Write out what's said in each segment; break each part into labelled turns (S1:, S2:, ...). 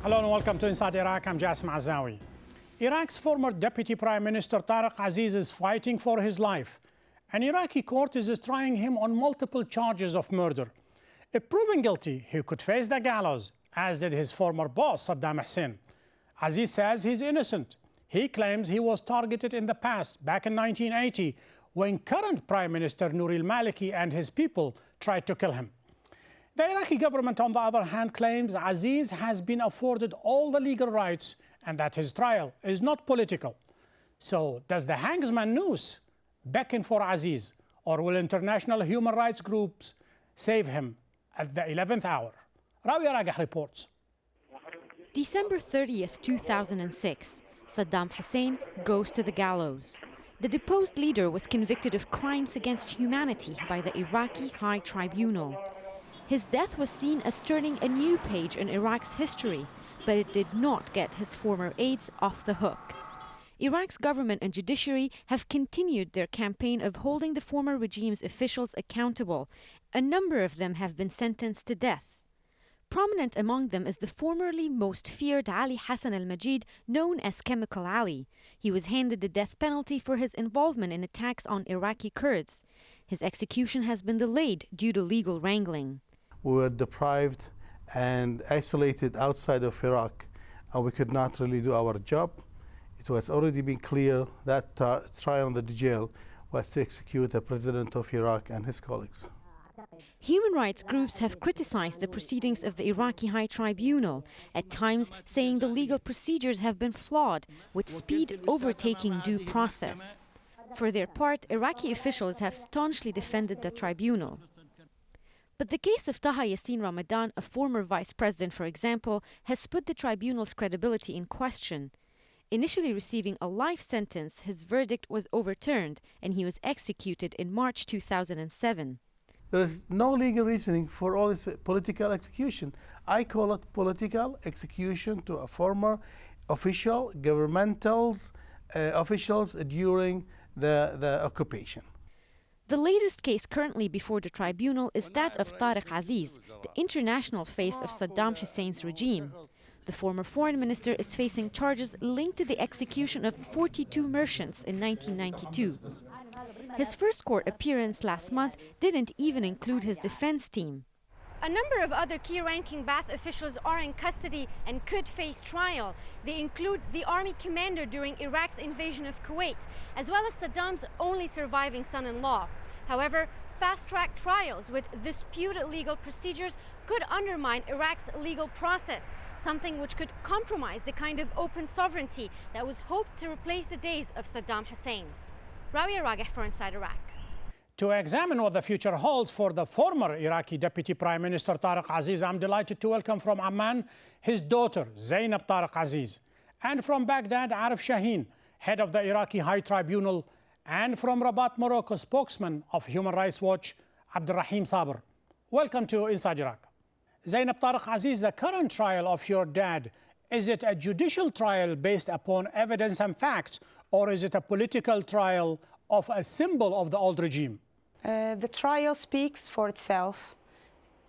S1: Hello and welcome to Inside Iraq. I'm Jassim Azawi. Iraq's former Deputy Prime Minister Tariq Aziz is fighting for his life. An Iraqi court is trying him on multiple charges of murder. If proven guilty, he could face the gallows, as did his former boss, Saddam Hussein. Aziz says he's innocent. He claims he was targeted in the past, back in 1980, when current Prime Minister Nouri al-Maliki and his people tried to kill him. The Iraqi government, on the other hand, claims Aziz has been afforded all the legal rights and that his trial is not political. So does the hangsman noose beckon for Aziz, or will international human rights groups save him at the 11th hour? Rawi Ragah reports.
S2: December 30th, 2006, Saddam Hussein goes to the gallows. The deposed leader was convicted of crimes against humanity by the Iraqi High Tribunal. His death was seen as turning a new page in Iraq's history, but it did not get his former aides off the hook. Iraq's government and judiciary have continued their campaign of holding the former regime's officials accountable. A number of them have been sentenced to death. Prominent among them is the formerly most feared Ali Hassan al-Majid, known as Chemical Ali. He was handed the death penalty for his involvement in attacks on Iraqi Kurds. His execution has been delayed due to legal wrangling.
S3: We were deprived and isolated outside of Iraq, and we could not really do our job. It was already been clear that trial in the jail was to execute the president of Iraq and his colleagues.
S2: Human rights groups have criticized the proceedings of the Iraqi High Tribunal, at times saying the legal procedures have been flawed, with speed overtaking due process. For their part, Iraqi officials have staunchly defended the tribunal. But the case of Taha Yassin Ramadan, a former vice president, for example, has put the tribunal's credibility in question. Initially receiving a life sentence, his verdict was overturned and he was executed in March 2007.
S3: There is no legal reasoning for all this political execution. I call it political execution to a former official, governmental officials during the occupation.
S2: The latest case currently before the tribunal is that of Tariq Aziz, the international face of Saddam Hussein's regime. The former foreign minister is facing charges linked to the execution of 42 merchants in 1992. His first court appearance last month didn't even include his defense team.
S4: A number of other key ranking Ba'ath officials are in custody and could face trial. They include the army commander during Iraq's invasion of Kuwait, as well as Saddam's only surviving son-in-law. However, fast-track trials with disputed legal procedures could undermine Iraq's legal process, something which could compromise the kind of open sovereignty that was hoped to replace the days of Saddam Hussein. Rawi Ragah for Inside Iraq.
S1: To examine what the future holds for the former Iraqi Deputy Prime Minister Tariq Aziz, I'm delighted to welcome from Amman his daughter, Zainab Tariq Aziz, and from Baghdad, Arif Shaheen, head of the Iraqi High Tribunal, and from Rabat, Morocco, spokesman of Human Rights Watch, Abdurrahim Sabr. Welcome to Inside Iraq. Zainab Tariq Aziz, the current trial of your dad, is it a judicial trial based upon evidence and facts, or is it a political trial of a symbol of the old regime?
S5: The trial speaks for itself.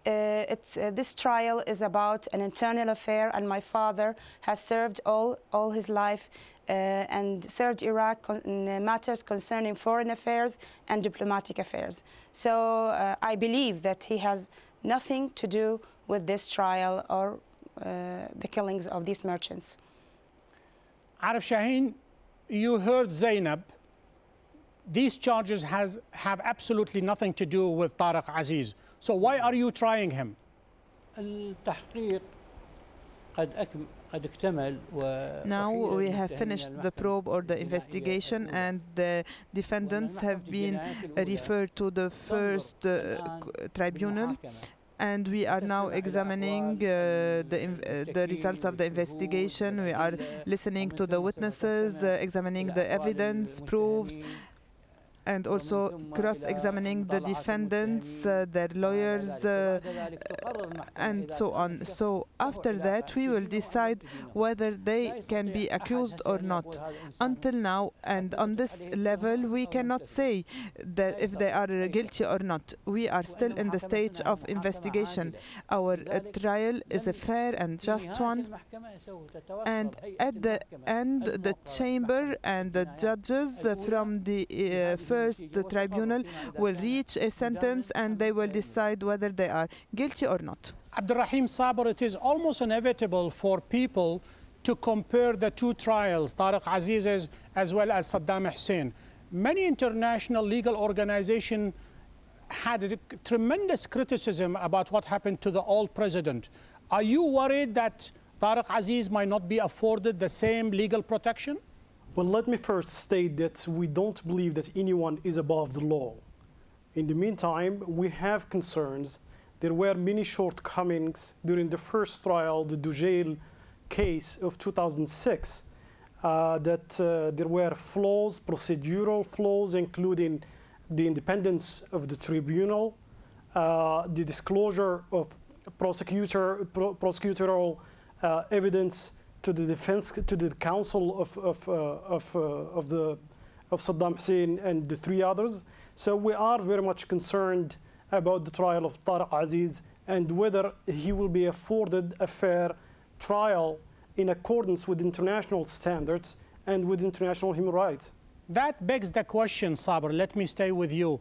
S5: This trial is about an internal affair, and my father has served all his life and served Iraq in matters concerning foreign affairs and diplomatic affairs. So I believe that he has nothing to do with this trial or the killings of these merchants.
S1: Arif Shaheen, you heard Zainab. These charges have absolutely nothing to do with Tariq Aziz. So why are you trying him?
S6: Now we have finished the probe or the investigation, and the defendants have been referred to the first tribunal, and we are now examining the results of the investigation. We are listening to the witnesses, examining the evidence, proofs. and also cross-examining the defendants, their lawyers, and so on. So after that, we will decide whether they can be accused or not. Until now, and on this level, we cannot say that if they are guilty or not. We are still in the stage of investigation. Our trial is a fair and just one, and at the end, the chamber and the judges from the first tribunal will reach a sentence, and they will decide whether they are guilty or not.
S1: Abdurrahim Saber, it is almost inevitable for people to compare the two trials, Tariq Aziz's as well as Saddam Hussein. Many international legal organizations had tremendous criticism about what happened to the old president. Are you worried that Tariq Aziz might not be afforded the same legal protection?
S7: Well, let me first state that we don't believe that anyone is above the law. In the meantime, we have concerns. There were many shortcomings during the first trial, the judicial case of 2006, there were flaws, procedural flaws, including the independence of the tribunal, the disclosure of prosecutorial evidence to the defense, to the counsel of Saddam Hussein and the three others. So we are very much concerned about the trial of Tariq Aziz and whether he will be afforded a fair trial in accordance with international standards and with international human rights.
S1: That begs the question, Saber, let me stay with you.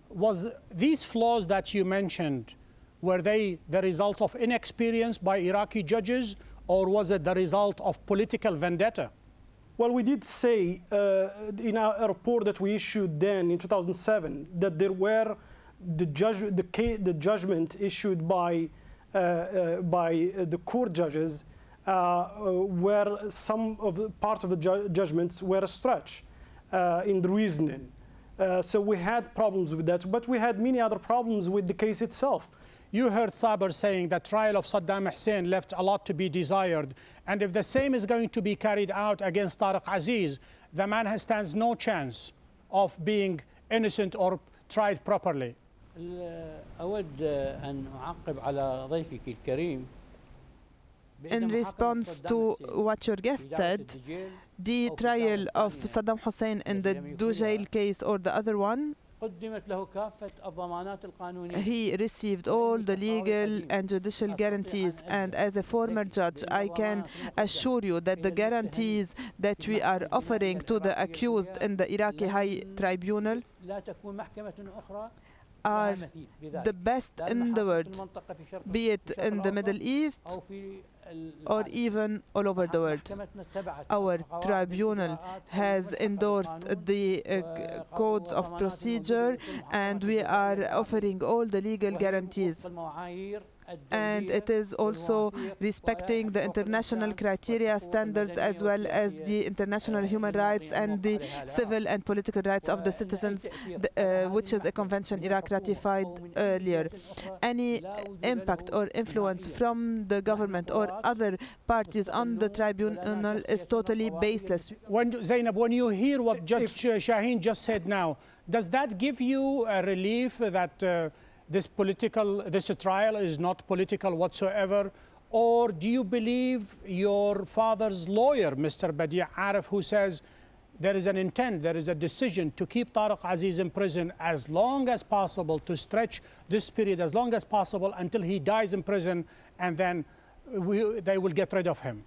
S1: Was these flaws that you mentioned, were they the result of inexperience by Iraqi judges, or was it the result of political vendetta?
S7: Well, we did say in our report that we issued then in 2007 that there were the judgment issued by the court judges where some of the parts of the judgments were a stretch in the reasoning. So we had problems with that, but we had many other problems with the case itself.
S1: You heard Saber saying the trial of Saddam Hussein left a lot to be desired, and if the same is going to be carried out against Tariq Aziz, the man stands no chance of being innocent or tried properly.
S6: In response to what your guest said, the trial of Saddam Hussein in the judicial case or the other one, he received all the legal and judicial guarantees, and as a former judge, I can assure you that the guarantees that we are offering to the accused in the Iraqi High Tribunal are the best in the world, be it in the Middle East or even all over the world. Our tribunal has endorsed the codes of procedure, and we are offering all the legal guarantees. And it is also respecting the international criteria standards as well as the international human rights and the civil and political rights of the citizens, which is a convention Iraq ratified earlier. Any impact or influence from the government or other parties on the tribunal is totally baseless.
S1: Zainab, when you hear what Judge Shaheen just said now, does that give you a relief that this trial is not political whatsoever? Or do you believe your father's lawyer, Mr. Badi Arif, who says there is an intent, there is a decision to keep Tariq Aziz in prison as long as possible, to stretch this period as long as possible until he dies in prison, and then they will get rid of him?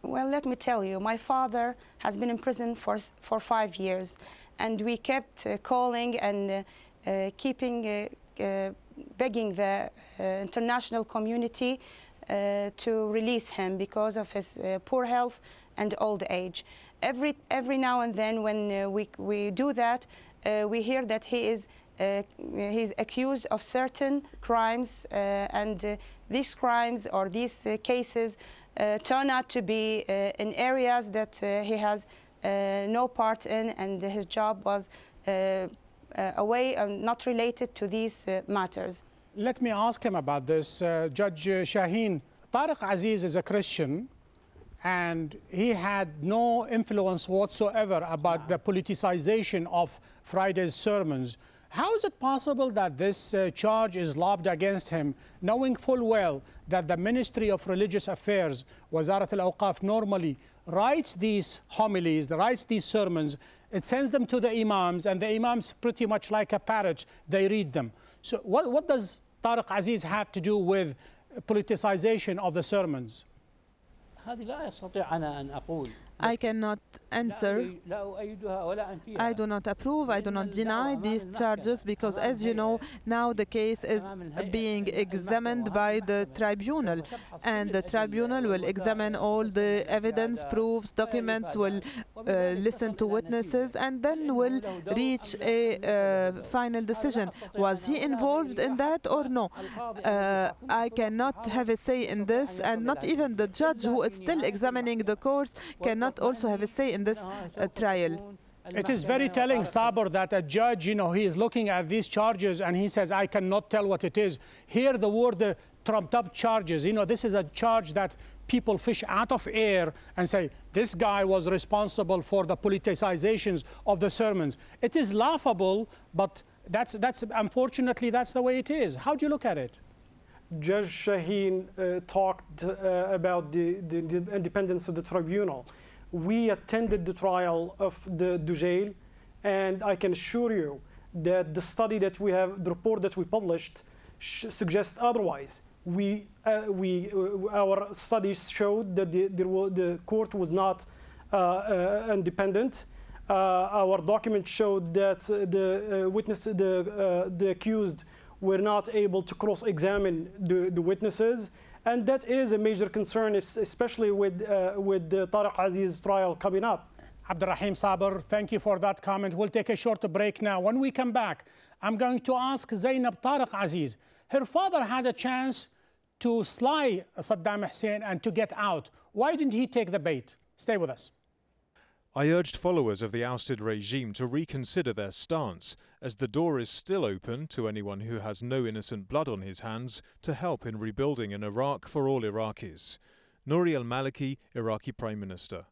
S5: Well, let me tell you, my father has been in prison for 5 years, and we kept calling and begging the international community to release him because of his poor health and old age. Every now and then when we do that, we hear that he's accused of certain crimes, and these crimes or these cases turn out to be in areas that he has no part in, and his job was away and not related to these matters.
S1: Let me ask him about this. Judge Shaheen, Tariq Aziz is a Christian, and he had no influence whatsoever about the politicization of Friday's sermons. How is it possible that this charge is lobbed against him, knowing full well that the Ministry of Religious Affairs, Wazarat al-Awqaf, normally writes these homilies, writes these sermons, it sends them to the imams, and the imams, pretty much like a parrot, they read them. So what does Tariq Aziz have to do with politicization of the sermons?
S6: I cannot answer. I do not approve, I do not deny these charges because, as you know, now the case is being examined by the tribunal, and the tribunal will examine all the evidence, proofs, documents, will listen to witnesses, and then will reach a final decision. Was he involved in that or no? I cannot have a say in this, and not even the judge who is still examining the course cannot also have a say in this trial.
S1: It is very telling, Saber, that a judge, he is looking at these charges and he says, I cannot tell what it is. Here the word trumped up charges. This is a charge that people fish out of air and say, this guy was responsible for the politicizations of the sermons. It is laughable, but that's unfortunately, that's the way it is. How do you look at it?
S7: Judge Shaheen talked about the independence of the tribunal. We attended the trial of the judicial, and I can assure you that the study that we have, the report that we published, suggests otherwise. Our studies showed that the court was not independent. Our documents showed that the accused were not able to cross-examine the witnesses, and that is a major concern, especially with the Tariq Aziz trial coming up.
S1: Abdurrahim Saber, thank you for that comment. We'll take a short break now. When we come back, I'm going to ask Zainab Tariq Aziz. Her father had a chance to slay Saddam Hussein and to get out. Why didn't he take the bait? Stay with us.
S8: I urged followers of the ousted regime to reconsider their stance, as the door is still open to anyone who has no innocent blood on his hands to help in rebuilding an Iraq for all Iraqis. Nouri al-Maliki, Iraqi Prime Minister.